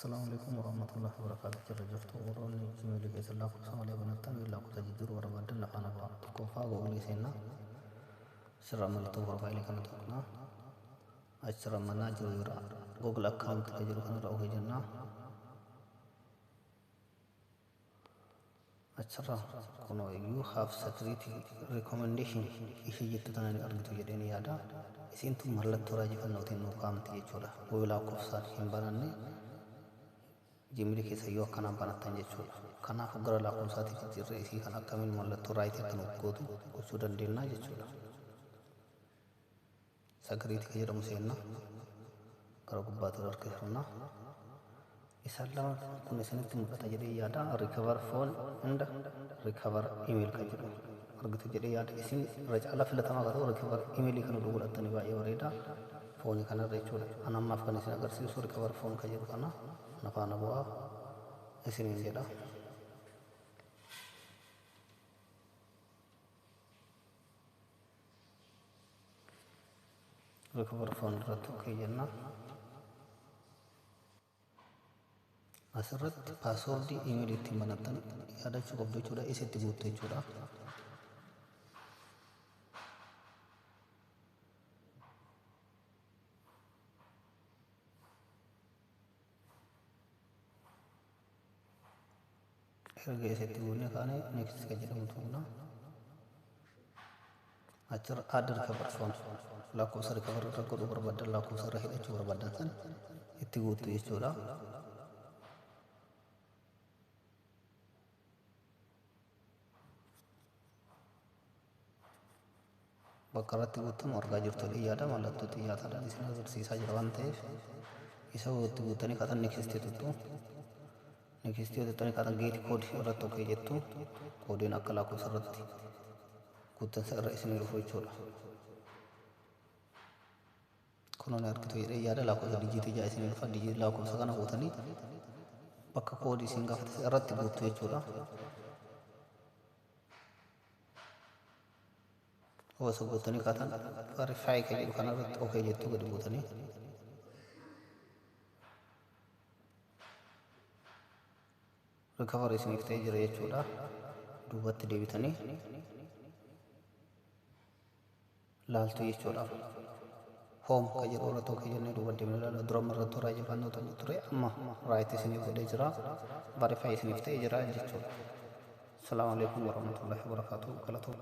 Assalamualaikum warahmatullahi wabarakatuh. Jira jirtu uronni jimili ke sallah ku sama le banata illa ku tajiduru warabadda la kana ba to ko fa go li sena sirra mal to wa faili kana to na asra manajir yura google account ke jiru kana ra o janna asra kono you have security recommendation ishi jittu tanani argitu jedeni yada isintu mallatto raji kan notin no kamti jechuudha google akofsar himbananne jimli ke sayyoo kana banatan jechuudha kanaaf gara lakkoofsaati jirre isii kan akkamiin mallattoo raayit akka nuuf gootu gochuu dandeenya jechuudha sagariitti ka jedhamu seenna gara gubbaatu harkifna isaan lama kun isinitti mul'ata jedhee yaada recover phone and recover email ka jedhu argitu jedhee yaada isin irra caalaa filatamaa ka ta'u recover email kana godhattanii baay'ee bareeda foonii kanarra jechuudha anammaaf kan isin agarsiisu recover phone ka jedhu kana nafana bu'a isinin jedha recover phone irratti okay jenna asirratti paaswoordii email ittiin banattan yaadachuu qabdu jechuudha isitti guuttu jechuudha erga isitti guunne kaane next ka jedhamtuudha achirra add recover phone lakkoofsa recover irra godhuu barbaadan lakkoofsa irra hidhachuu barbaadan san itti guuttu jechuudha bakka irratti guuttamu argaa jirtu yaada mallattoo xiyyaataadhaan isin agarsiisaa jira waan ta'eef isa itti guuttanii katan next tuttu next tuttanii katan geeti koodii irratti okay jettu koodiin akka lakkoofsa irratti guuttansa irra isin dhufu jechuudha kunuun argitu jedhee yaada lakkoofsa dijiitii jaa isin dhufa dijiitii lakkoofsa kana guutanii bakka koodii isin gaafate irratti guuttu jechuudha Oso guutanii katan verify ka jedhu kana irratti okay jettu gadi guutanii recovery isiniif ta'ee jira jechuudha duubatti deebitanii laaltu jechuudha home ka jedhu irratti okay jennee duubatti deemnee ilaalla dura irratti raajifannoo ture amma right isiniif godhee jira verify isiniif ta'ee jira jechuudha. Assalamualaikum warahmatullahi wabarakatuh.